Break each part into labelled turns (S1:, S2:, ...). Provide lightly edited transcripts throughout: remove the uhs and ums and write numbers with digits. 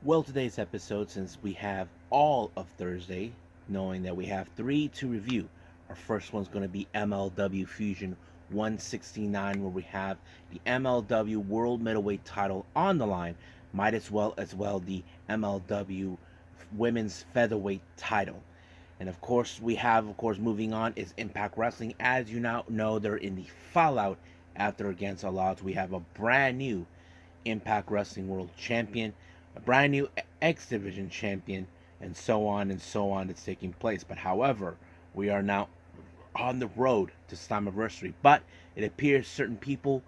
S1: Well, today's episode, since we have all of Thursday, knowing that we have three to review, our first one's going to be MLW Fusion 169, where we have the MLW World Middleweight title on the line, might as well the MLW Women's Featherweight title. And of course, moving on is Impact Wrestling. As you now know, they're in the fallout after against all odds. We have a brand new Impact Wrestling World Champion, a brand new X Division Champion, and so on that's taking place. But however, we are now on the road to Slammiversary. But it appears certain people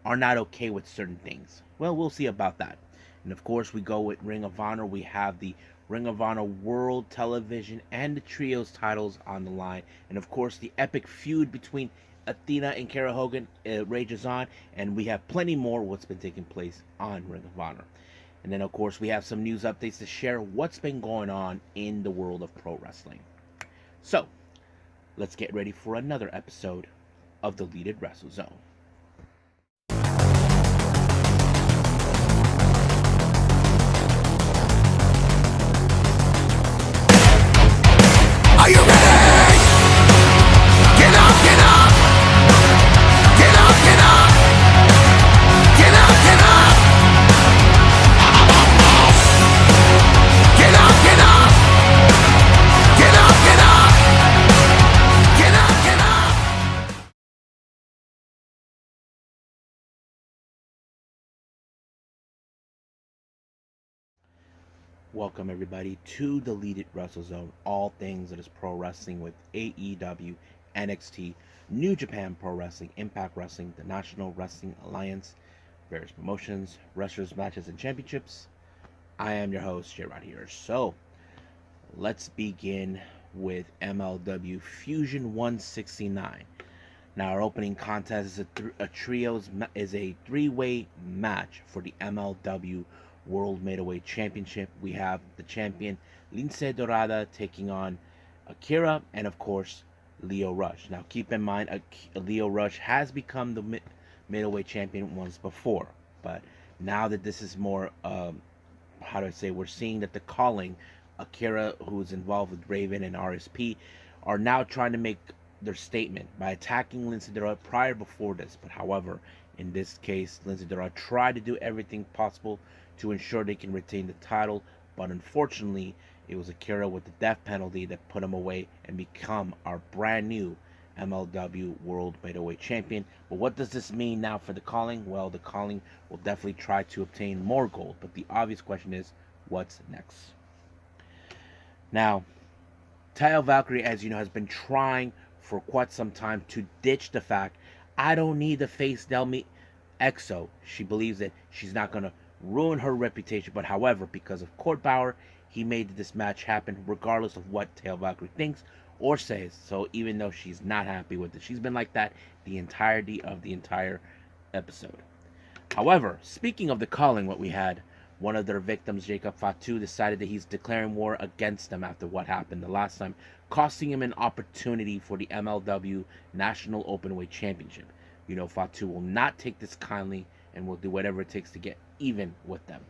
S1: are not okay with certain things. Well, we'll see about that. And of course, we go with Ring of Honor. We have the Ring of Honor World Television and the Trios titles on the line. And of course, the epic feud between Athena and Kara Hogan rages on. And we have plenty more what's been taking place on Ring of Honor. And then, of course, we have some news updates to share what's been going on in the world of pro wrestling. So, let's get ready for another episode of the Deleted Wrestle Zone.
S2: Are you ready? Get up, get up! Get up, get up! Get up, get up! Get up, get up! Get up, get up! Get up, get up!
S1: Welcome, everybody, to the Deleted Wrestle Zone. All things that is pro wrestling with AEW, NXT, New Japan Pro Wrestling, Impact Wrestling, the National Wrestling Alliance, various promotions, wrestlers, matches, and championships. I am your host, J-Rod here. So, let's begin with MLW Fusion 169. Now, our opening contest is a three-way match for the MLW World Middleweight Championship. We have the champion Lince Dorada taking on Akira, and of course Lio Rush. Now, keep in mind, Lio Rush has become the middleweight champion once before, but now that this is more, how do I say, we're seeing that the calling, Akira, who's involved with Raven and RSP, are now trying to make their statement by attacking Lince Dorada prior before this. But however, in this case, Lince Dorada tried to do everything possible to ensure they can retain the title, but unfortunately, it was Akira with the death penalty that put him away and become our brand new MLW World Middleweight Champion. But what does this mean now for the calling? Well, the calling will definitely try to obtain more gold, but the obvious question is, what's next? Now, Taya Valkyrie, as you know, has been trying for quite some time to ditch the fact, I don't need to face Delmi Exo. She believes that she's not going to ruin her reputation, but however, because of Court Bauer, he made this match happen regardless of what Taya Valkyrie thinks or says. So even though she's not happy with it, she's been like that the entirety of the entire episode. However, speaking of the calling, what we had, one of their victims, Jacob Fatu, decided that he's declaring war against them after what happened the last time, costing him an opportunity for the MLW National Openweight Championship. You know, Fatu will not take this kindly and will do whatever it takes to get even with them.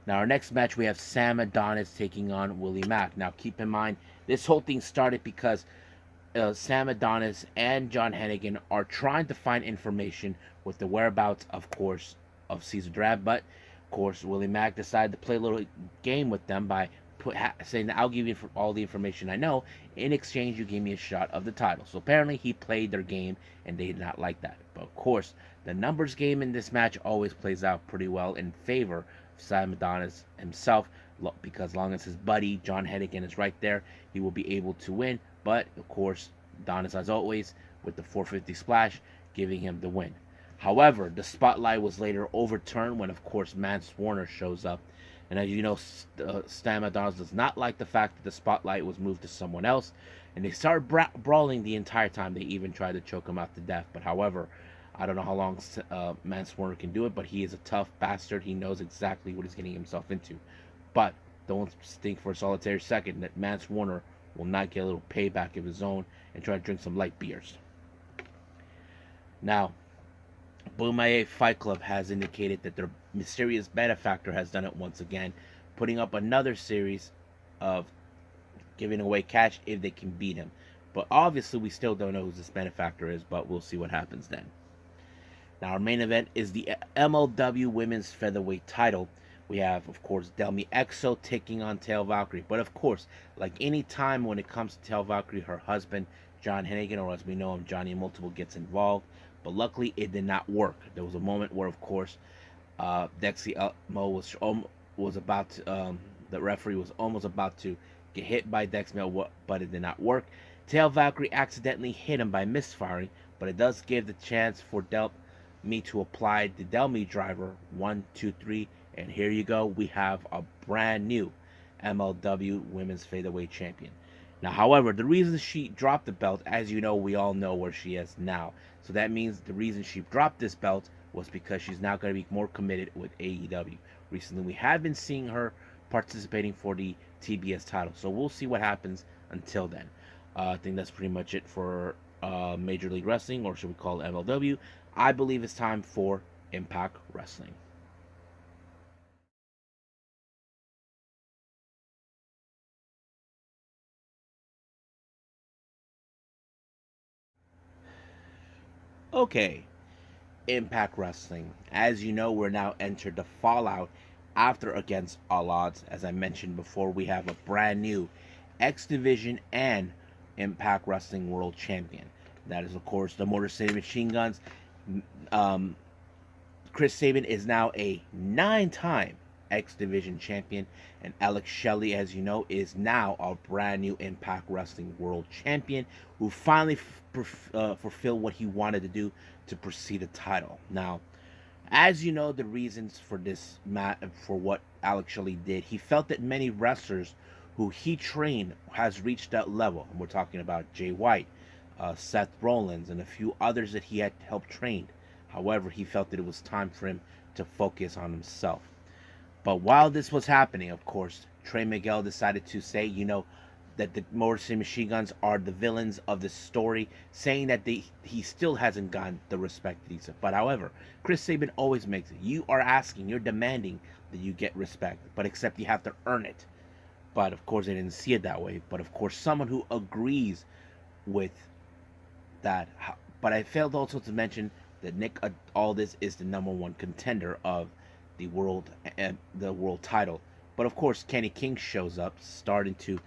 S1: Now, our next match, we have Sam Adonis taking on Willie Mack. Now, keep in mind, this whole thing started because Sam Adonis and John Hennigan are trying to find information with the whereabouts, of course, of Caesar Drab. But, of course, Willie Mack decided to play a little game with them by saying that I'll give you all the information I know. In exchange, you give me a shot of the title. So apparently he played their game, and they did not like that. But, of course, the numbers game in this match always plays out pretty well in favor of Sam Adonis himself, because as long as his buddy John Hennigan is right there, he will be able to win. But, of course, Adonis, as always, with the 450 splash, giving him the win. However, the spotlight was later overturned when, of course, Mance Warner shows up. And as you know, Sam Adonis does not like the fact that the spotlight was moved to someone else. And they started brawling the entire time. They even tried to choke him out to death. But however, I don't know how long Mance Warner can do it, but he is a tough bastard. He knows exactly what he's getting himself into. But don't think for a solitary second that Mance Warner will not get a little payback of his own and try to drink some light beers. Now, Boomaye Fight Club has indicated that they're mysterious benefactor has done it once again, putting up another series of giving away cash if they can beat him. But obviously, we still don't know who this benefactor is, but we'll see what happens then. Now, our main event is the MLW Women's Featherweight title. We have, of course, Delmi Exo taking on Tail Valkyrie. But, of course, like any time when it comes to Tail Valkyrie, her husband, John Hennigan, or as we know him, Johnny Multiple, gets involved. But luckily, it did not work. There was a moment where, of course, Dexy Elmo was about to, the referee was almost about to get hit by Dexmel, but it did not work. Tail Valkyrie accidentally hit him by misfiring, but it does give the chance for me to apply the Delmi driver 1, 2, 3, and here you go. We have a brand new MLW Women's Featherweight Champion. Now, however, the reason she dropped the belt, as you know, we all know where she is now. So that means the reason she dropped this belt was because she's now going to be more committed with AEW. Recently, we have been seeing her participating for the TBS title. So we'll see what happens until then. I think that's pretty much it for Major League Wrestling, or should we call it MLW. I believe it's time for Impact Wrestling. Okay, Impact Wrestling. As you know, we're now entered the Fallout after Against All Odds. As I mentioned before, we have a brand new X Division and Impact Wrestling World Champion. That is, of course, the Motor City Machine Guns. Um, Chris Sabin is now a 9-time X Division champion, and Alex Shelley, as you know, is now a brand new Impact Wrestling World Champion who finally fulfilled what he wanted to do to pursue the title. Now, as you know, the reasons for this for what Alex Shelley did, he felt that many wrestlers who he trained has reached that level. And we're talking about Jay White, Seth Rollins, and a few others that he had helped train. However, he felt that it was time for him to focus on himself. But while this was happening, of course, Trey Miguel decided to say, that the Motor City Machine Guns are the villains of this story, saying that he still hasn't gotten the respect that he's. But however, Chris Sabin always makes it. You are asking, you're demanding that you get respect, but except you have to earn it. But of course, they didn't see it that way. But of course, someone who agrees with that. But I failed also to mention that Nick Aldis is the #1 contender of the world title. But of course, Kenny King shows up, starting to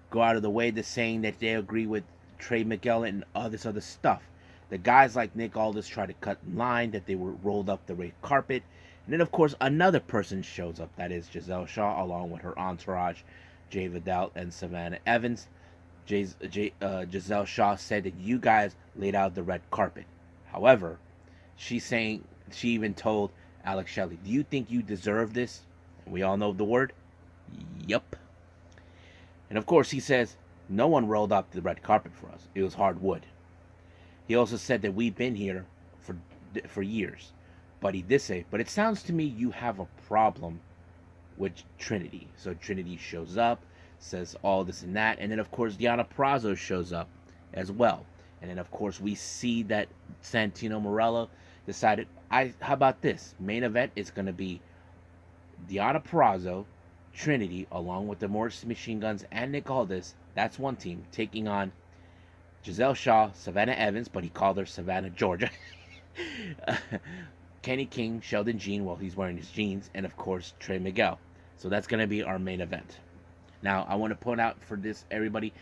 S1: go out of the way to saying that they agree with Trey Miguel and all this other stuff. The guys like Nick Aldis try to cut in line, that they were rolled up the red carpet. And then, of course, another person shows up, that is Giselle Shaw, along with her entourage, Jay Vidal and Savannah Evans. Giselle Shaw said that you guys laid out the red carpet. However, she even told Alex Shelley, do you think you deserve this? And we all know the word. Yup. And of course, he says, no one rolled up the red carpet for us. It was hard wood. He also said that we've been here for years. But he did say, but it sounds to me you have a problem with Trinity. So Trinity shows up, says all this and that. And then, of course, Deonna Purrazzo shows up as well. And then, of course, we see that Santino Marella decided, how about this? Main event is going to be Deonna Purrazzo, Trinity, along with the Morris Machine Guns and Nick Aldis. That's one team, taking on Giselle Shaw, Savannah Evans, but he called her Savannah Georgia. Kenny King, Sheldon Jean, while he's wearing his jeans, and of course Trey Miguel. So that's going to be our main event. Now, I want to point out for this, everybody,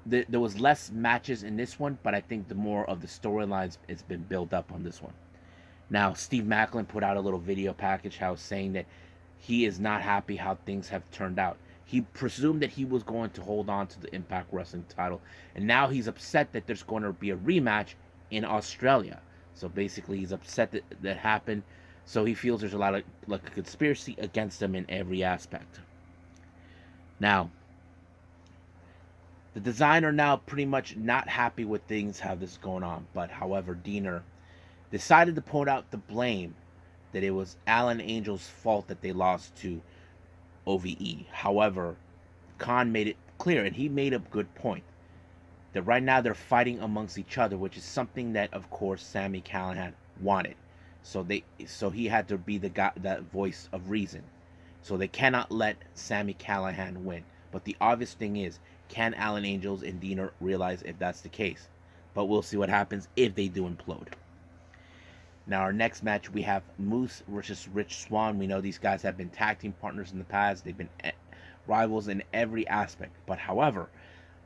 S1: there was less matches in this one, but I think the more of the storylines it's been built up on this one. Now, Steve Macklin put out a little video package saying that he is not happy how things have turned out. He presumed that he was going to hold on to the Impact Wrestling title, and now he's upset that there's going to be a rematch in Australia. So basically, he's upset that happened. So he feels there's a lot of a conspiracy against him in every aspect. Now, the designer now pretty much not happy with things, how this is going on. But however, Diener decided to point out the blame that it was Alan Angel's fault that they lost to OVE. However, Khan made it clear, and he made a good point, that right now they're fighting amongst each other, which is something that, of course, Sami Callihan wanted. So he had to be the guy, that voice of reason. So they cannot let Sami Callihan win. But the obvious thing is, can Alan Angels and Diener realize if that's the case? But we'll see what happens if they do implode. Now, our next match, we have Moose versus Rich Swann. We know these guys have been tag team partners in the past. They've been rivals in every aspect. But however,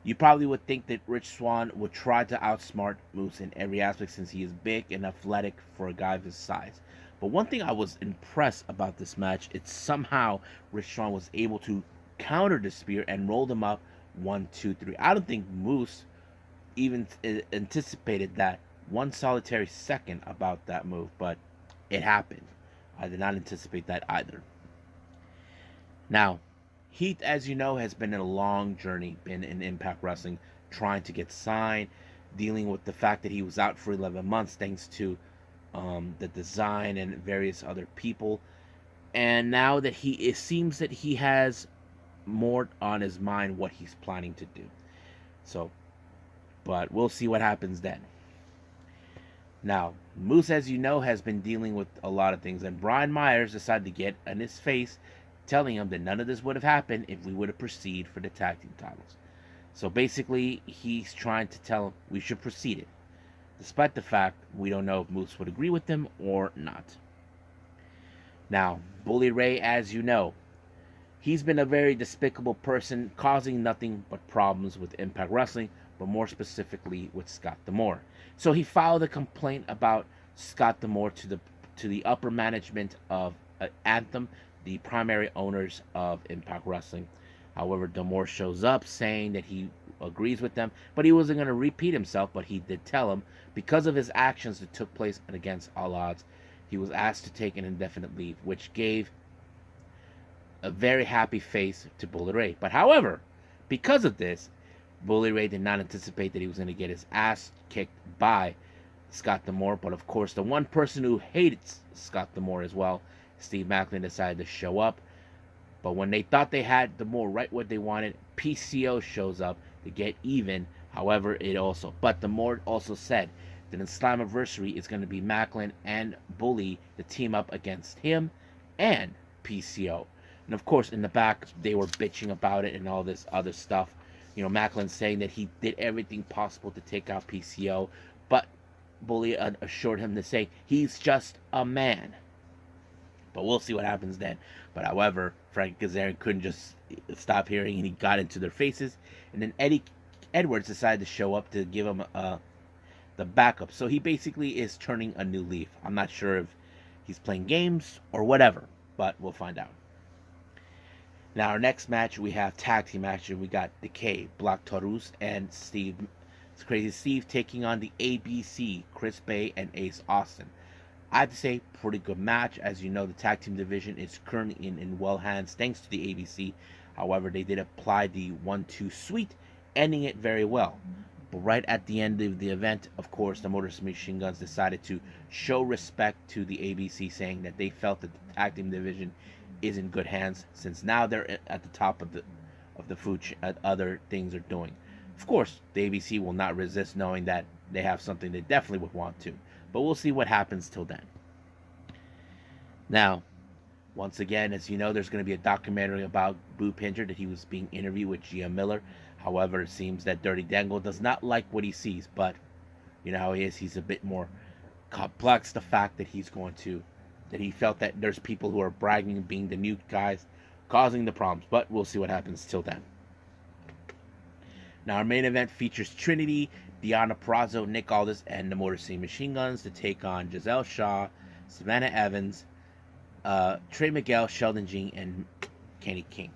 S1: you probably would think that Rich Swann would try to outsmart Moose in every aspect since he is big and athletic for a guy of his size. But one thing I was impressed about this match, it's somehow Rich Swann was able to counter the spear and roll them up 1, 2, 3. I don't think Moose even anticipated that one solitary second about that move, but it happened. I did not anticipate that either. Now, Heath, as you know, has been in a long journey, been in Impact Wrestling, trying to get signed, dealing with the fact that he was out for 11 months thanks to the design and various other people. And now that it seems that he has more on his mind what he's planning to do. So, but we'll see what happens then. Now, Moose, as you know, has been dealing with a lot of things, and Brian Myers decided to get in his face, telling him that none of this would have happened if we would have proceeded for the tag team titles. So basically, he's trying to tell him we should proceed it, despite the fact we don't know if Moose would agree with him or not. Now, Bully Ray, as you know, he's been a very despicable person, causing nothing but problems with Impact Wrestling, but more specifically with Scott D'Amore. So he filed a complaint about Scott D'Amore to the upper management of Anthem, the primary owners of Impact Wrestling. However, D'Amore shows up saying that he agrees with them, but he wasn't going to repeat himself, but he did tell him because of his actions that took place against all odds, he was asked to take an indefinite leave, which gave a very happy face to Bully Ray. But however, because of this, Bully Ray did not anticipate that he was going to get his ass kicked by Scott D'Amore. But of course, the one person who hated Scott D'Amore as well, Steve Maclin, decided to show up. But when they thought they had D'Amore right what they wanted, PCO shows up to get even. However, D'Amore also said that in Slammiversary it's going to be Maclin and Bully to team up against him and PCO. And of course, in the back, they were bitching about it and all this other stuff. You know, Maclin saying that he did everything possible to take out PCO, but Bully assured him to say he's just a man. But we'll see what happens then. But however, Frank Kazarian couldn't just stop hearing, and he got into their faces. And then Eddie Edwards decided to show up to give him the backup. So he basically is turning a new leaf. I'm not sure if he's playing games or whatever, but we'll find out. Now, our next match, we have tag team action. We got Decay, Black Taurus, and Crazy Steve taking on the ABC, Chris Bay and Ace Austin. I have to say, pretty good match. As you know, the tag team division is currently in well hands thanks to the ABC. However, they did apply the 1-2 sweep, ending it very well. But right at the end of the event, of course, the Motor City Machine Guns decided to show respect to the ABC, saying that they felt that the tag team division is in good hands since now they're at the top of the food other things are doing. Of course, the ABC will not resist knowing that they have something they definitely would want to, but we'll see what happens till then. Now, once again, as you know, there's going to be a documentary about Boo Pinger that he was being interviewed with Gia Miller. However, it seems that Dirty Dangle does not like what he sees, but you know how he is. He's a bit more complex. The fact that he felt that there's people who are bragging and being the new guys causing the problems, but we'll see what happens till then. Now, our main event features Trinity, Deonna Purrazzo, Nick Aldis, and the Motor City Machine Guns to take on Giselle Shaw, Savannah Evans, Trey Miguel, Sheldon Jean, and Kenny King.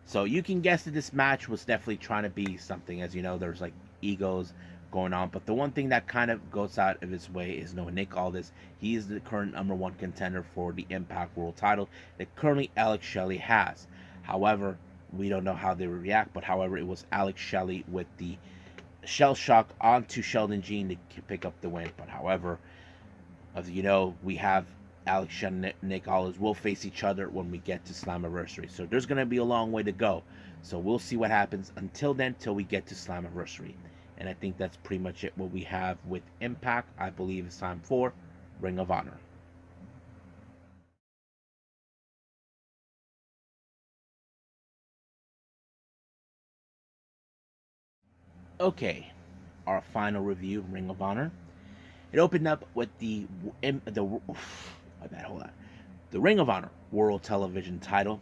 S1: So you can guess that this match was definitely trying to be something. As you know, there's like egos going on, but the one thing that kind of goes out of his way is knowing Nick Aldis. He is the current #1 contender for the Impact World title that currently Alex Shelley has. However, we don't know how they will react, but however, it was Alex Shelley with the Shell Shock onto Sheldon Jean to pick up the win. But however, as you know, we have Alex Shelley and Nick Aldis will face each other when we get to Slammiversary. So there's going to be a long way to go. So we'll see what happens until then, till we get to Slammiversary. And I think that's pretty much it what we have with Impact. I believe it's time for Ring of Honor. Okay, our final review, Ring of Honor. It opened up with my bad, hold on. The Ring of Honor World Television title.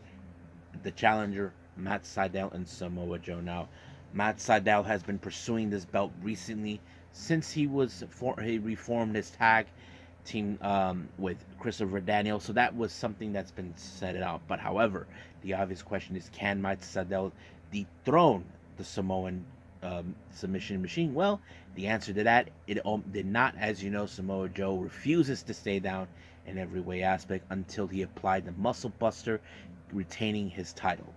S1: The challenger, Matt Sydal and Samoa Joe. Now, Matt Sydal has been pursuing this belt recently since he reformed his tag team with Christopher Daniel. So that was something that's been set out. But however, the obvious question is, can Matt Sydal dethrone the Samoan submission machine? Well, the answer to that, it did not. As you know, Samoa Joe refuses to stay down in every way aspect until he applied the muscle buster, retaining his title.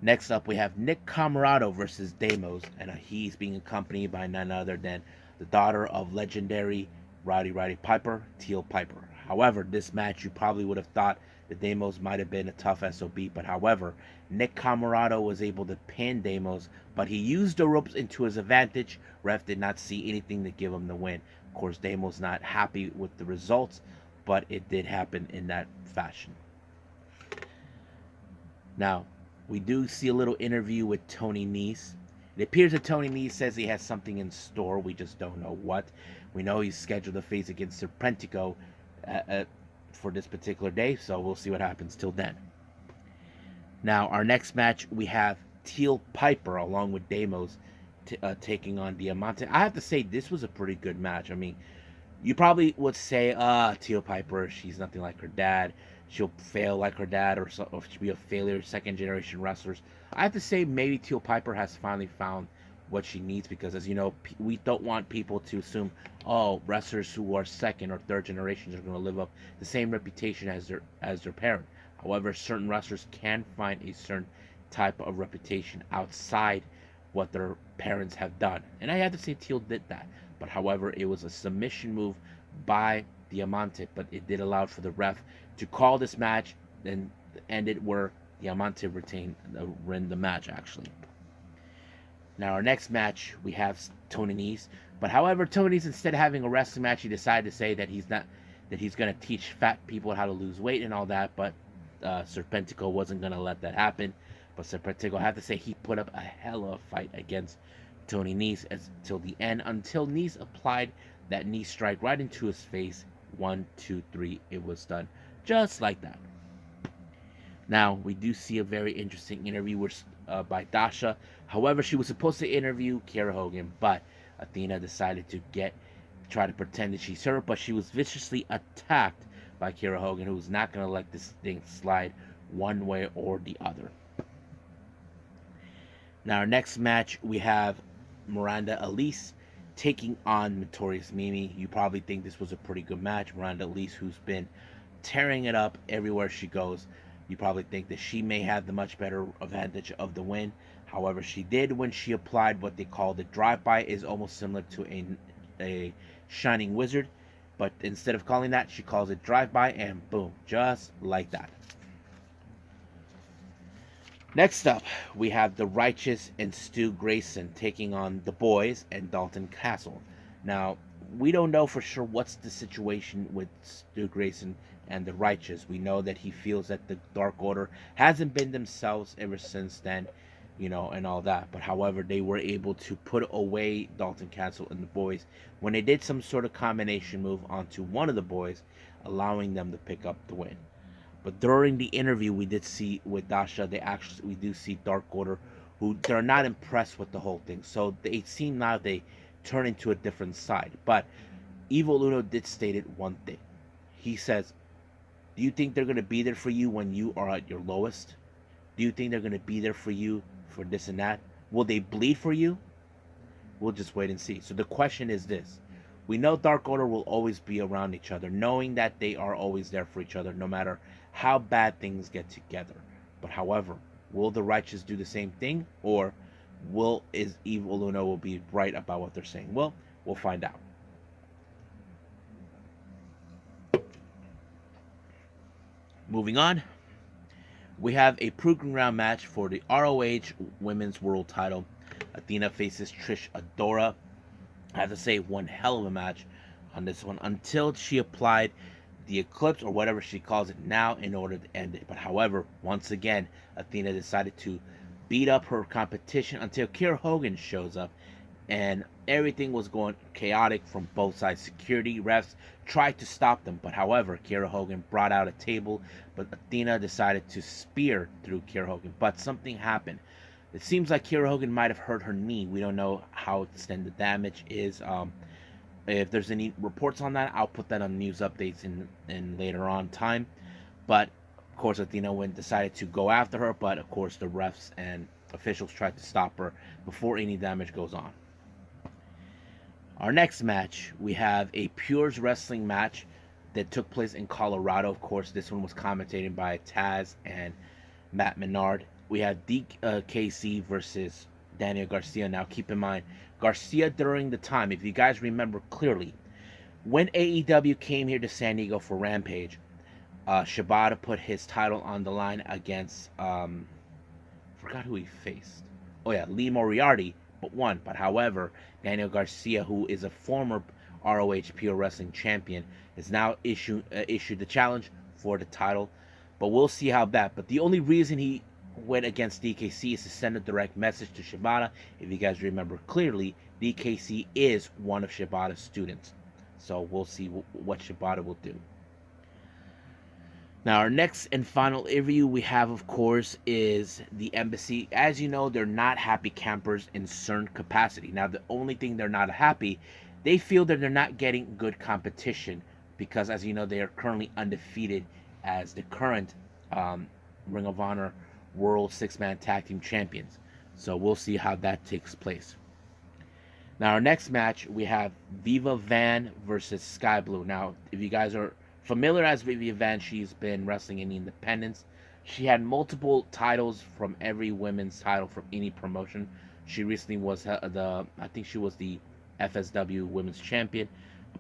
S1: Next up, we have Nick Comoroto versus Demos, and he's being accompanied by none other than the daughter of legendary Roddy Piper, Teal Piper. However, this match you probably would have thought the Demos might have been a tough SOB, but however, Nick Comoroto was able to pin Demos, but he used the ropes into his advantage. Ref did not see anything to give him the win. Of course, Demos not happy with the results, but it did happen in that fashion. Now, we do see a little interview with Tony Nese. It appears that Tony Nese says he has something in store. We just don't know what. We know he's scheduled to face against Serpentico for this particular day, so we'll see what happens till then. Now, our next match, we have Teal Piper along with Demos taking on Diamante. I have to say, this was a pretty good match. I mean, you probably would say, Teal Piper, she's nothing like her dad. She'll fail like her dad, or she'll be a failure, second generation wrestlers. I have to say, maybe Teal Piper has finally found what she needs, because, as you know, we don't want people to assume, oh, wrestlers who are second or third generations are going to live up the same reputation as their parent. However, certain wrestlers can find a certain type of reputation outside what their parents have done, and I have to say Teal did that. But however, it was a submission move by Diamante, but it did allow for the ref to call this match and end it where Diamante win the match, actually. Now, our next match, we have Tony Nese. But however, Tony's, instead of having a wrestling match, he decided to say that he's going to teach fat people how to lose weight and all that. But Serpentico wasn't going to let that happen. But Serpentico, I have to say, he put up a hell of a fight against Tony Nese till the end, until Nese applied that knee strike right into his face. 1, 2, 3, it was done. Just like that. Now, we do see a very interesting interview by Dasha. However, she was supposed to interview Kiera Hogan, but Athena decided to try to pretend that she's her, but she was viciously attacked by Kiera Hogan, who was not going to let this thing slide one way or the other. Now, our next match, we have Miranda Elise taking on Notorious Mimi. You probably think this was a pretty good match. Miranda Elise, who's been tearing it up everywhere she goes, you probably think that she may have the much better advantage of the win. However, she did when she applied what they call the drive-by. Is almost similar to a Shining Wizard, but instead of calling that, she calls it drive-by, and boom, just like that. Next up, we have The Righteous and Stu Grayson taking on The Boys and Dalton Castle. Now, we don't know for sure what's the situation with Stu Grayson and The Righteous. We know that he feels that the Dark Order hasn't been themselves ever since then, and all that. But however, they were able to put away Dalton Castle and The Boys when they did some sort of combination move onto one of the boys, allowing them to pick up the win. But during the interview we did see with Dasha, we do see Dark Order, who they're not impressed with the whole thing. So it seemed now they turn into a different side. But Evil Uno did state it one thing. He says, do you think they're going to be there for you when you are at your lowest? Do you think they're going to be there for you for this and that? Will they bleed for you? We'll just wait and see. So the question is this. We know Dark Order will always be around each other, knowing that they are always there for each other, no matter how bad things get together. But however, will the Righteous do the same thing, or is Evil Uno will be right about what they're saying? Well, we'll find out. Moving on, we have a proving ground match for the ROH Women's World Title. Athena faces Trish Adora. I have to say, one hell of a match on this one, until she applied the Eclipse, or whatever she calls it now, in order to end it. But however, once again, Athena decided to beat up her competition until Kiera Hogan shows up, and everything was going chaotic from both sides. Security refs tried to stop them, but however, Kiera Hogan brought out a table, but Athena decided to spear through Kiera Hogan. But something happened. It seems like Kiera Hogan might have hurt her knee. We don't know how extended the damage is. If there's any reports on that, I'll put that on news updates in later on time. But of course, Athena decided to go after her, but of course the refs and officials tried to stop her before any damage goes on. Our next match, we have a Pures Wrestling match that took place in Colorado. Of course, this one was commentated by Taz and Matt Menard. We have DKC versus Daniel Garcia. Now, keep in mind, Garcia during the time, if you guys remember clearly, when AEW came here to San Diego for Rampage, Shibata put his title on the line against, forgot who he faced. Oh yeah, Lee Moriarty, but won. But however, Daniel Garcia, who is a former ROH Pure Wrestling champion, is now issued the challenge for the title. But we'll see how that. But the only reason he went against DKC is to send a direct message to Shibata. If you guys remember clearly, DKC is one of Shibata's students. So we'll see what Shibata will do. Now, our next and final interview we have, of course, is the Embassy. As you know, they're not happy campers in certain capacity. Now, the only thing they're not happy, they feel that they're not getting good competition because, as you know, they are currently undefeated as the current Ring of Honor World Six-Man Tag Team Champions. So we'll see how that takes place. Now, our next match, we have Viva Van versus Sky Blue. Now, if you guys are familiar as Viva Van, she's been wrestling in the independents. She had multiple titles from every women's title from any promotion. She recently was I think she was the FSW Women's Champion.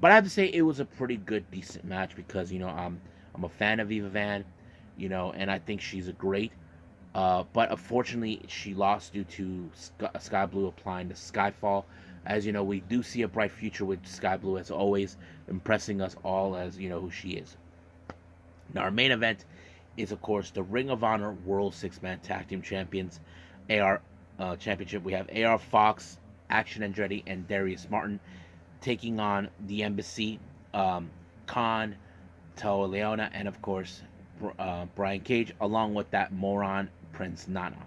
S1: But I have to say it was a pretty good, decent match because, you know, I'm a fan of Viva Van, you know, and I think she's a great. But unfortunately, she lost due to Sky Blue applying the Skyfall. As you know, we do see a bright future with Sky Blue, as always, impressing us all as, you know, who she is. Now, our main event is, of course, the Ring of Honor World Six-Man Tag Team Champions AR Championship. We have AR Fox, Action Andretti, and Darius Martin taking on the Embassy, Khan, Toa Leona, and, of course, Brian Cage, along with that moron Prince Nana.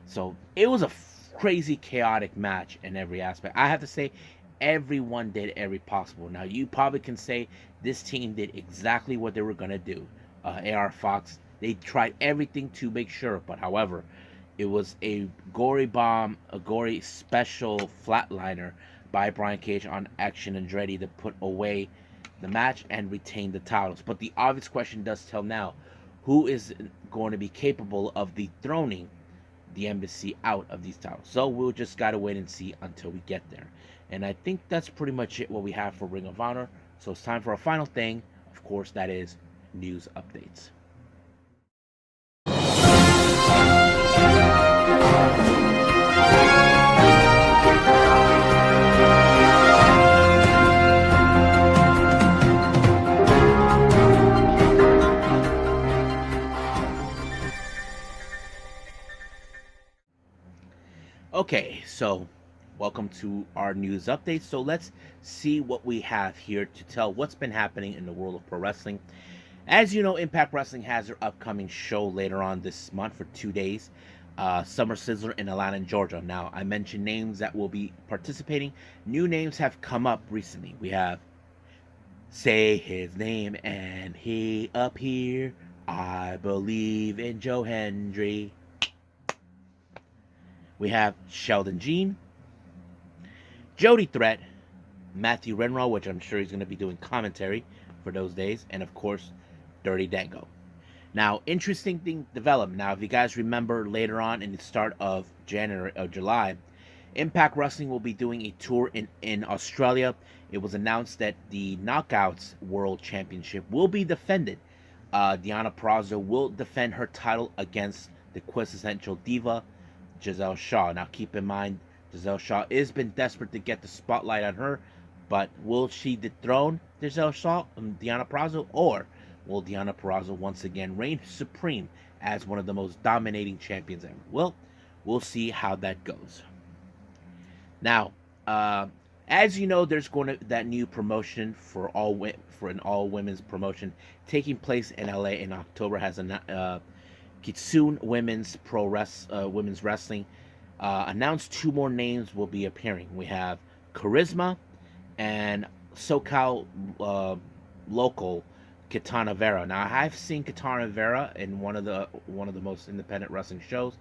S1: So it was a crazy chaotic match in every aspect. I have to say everyone did every possible. Now you probably can say this team did exactly what they were going to do. AR Fox, they tried everything to make sure, but however, it was a gory bomb, a gory special flatliner by Brian Cage on Action Andretti to put away the match and retain the titles. But the obvious question does tell now, who is going to be capable of dethroning the Embassy out of these titles? So we'll just gotta wait and see until we get there. And I think that's pretty much it what we have for Ring of Honor. So it's time for our final thing. Of course, that is news updates. Okay, so welcome to our news update. So let's see what we have here to tell what's been happening in the world of pro wrestling. As you know, Impact Wrestling has their upcoming show later on this month for 2 days. Summer Sizzler in Atlanta, Georgia. Now, I mentioned names that will be participating. New names have come up recently. We have Say His Name and He Up Here. I Believe in Joe Hendry. We have Sheldon Jean, Jody Threat, Matthew Renrow, which I'm sure he's going to be doing commentary for those days, and of course, Dirty Dango. Now, interesting thing developed. Now, if you guys remember later on in the start of July, Impact Wrestling will be doing a tour in Australia. It was announced that the Knockouts World Championship will be defended. Deonna Purrazzo will defend her title against the quintessential diva, Giselle Shaw. Now, keep in mind, Giselle Shaw has been desperate to get the spotlight on her, but will she dethrone Giselle Shaw and Deonna Purrazzo, or will Deonna Purrazzo once again reign supreme as one of the most dominating champions ever? Well, we'll see how that goes. Now, uh, as you know, there's going to that new promotion for an all women's promotion taking place in LA in October. Has a Kitsune women's wrestling. Announced two more names will be appearing. We have Charisma and SoCal local Katana Vera. Now I've seen Katana Vera in one of the most independent wrestling shows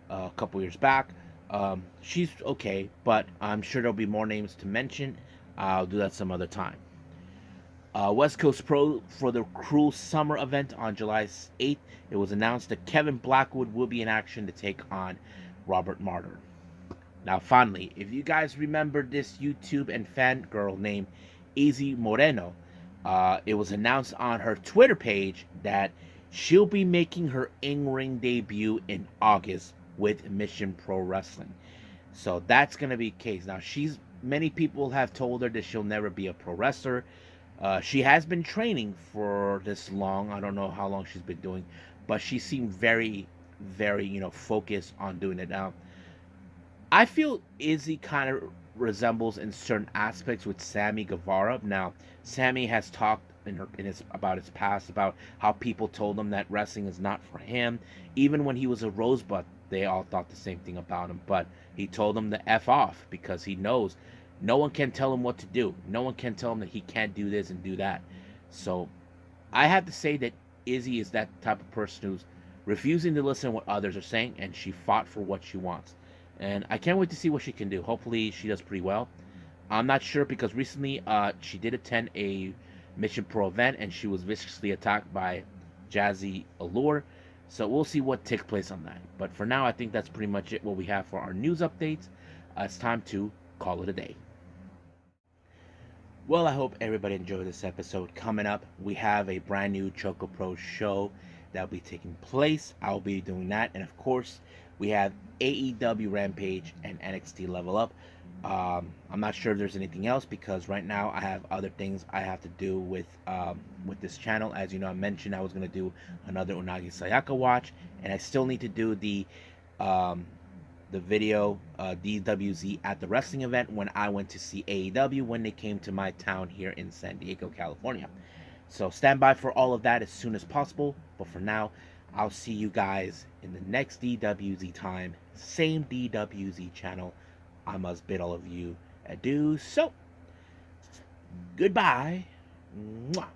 S1: a couple years back. She's okay, but I'm sure there'll be more names to mention. I'll do that some other time. West Coast Pro for the Cruel Summer event on July 8th. It was announced that Kevin Blackwood will be in action to take on Robert Martyr. Now, finally, if you guys remember this YouTube and fangirl named Izzy Moreno, it was announced on her Twitter page that she'll be making her in-ring debut in August with Mission Pro Wrestling. So that's gonna be the case. Now, many people have told her that she'll never be a pro wrestler. She has been training for this long. I don't know how long she's been doing, but she seemed very, very, focused on doing it. Now, I feel Izzy kind of resembles in certain aspects with Sammy Guevara. Now, Sammy has talked about his past, about how people told him that wrestling is not for him. Even when he was a Rosebud, they all thought the same thing about him. But he told them to F off because he knows no one can tell him what to do. No one can tell him that he can't do this and do that. So I have to say that Izzy is that type of person who's refusing to listen to what others are saying, and she fought for what she wants. And I can't wait to see what she can do. Hopefully, she does pretty well. I'm not sure because recently she did attend a Mission Pro event and she was viciously attacked by Jazzy Allure. So we'll see what takes place on that. But for now, I think that's pretty much it. What we have for our news updates. It's time to call it a day. Well, I hope everybody enjoyed this episode. Coming up, we have a brand new Choco Pro show that'll be taking place. I'll be doing that. And of course, we have AEW Rampage and NXT Level Up. I'm not sure if there's anything else because right now I have other things I have to do with this channel. As you know, I mentioned I was going to do another Unagi Sayaka watch, and I still need to do the video DWZ at the wrestling event when I went to see AEW when they came to my town here in San Diego, California. So stand by for all of that as soon as possible. But for now, I'll see you guys in the next DWZ time. Same DWZ channel. I must bid all of you adieu. So, goodbye. Mwah.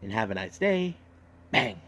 S1: And have a nice day. Bang.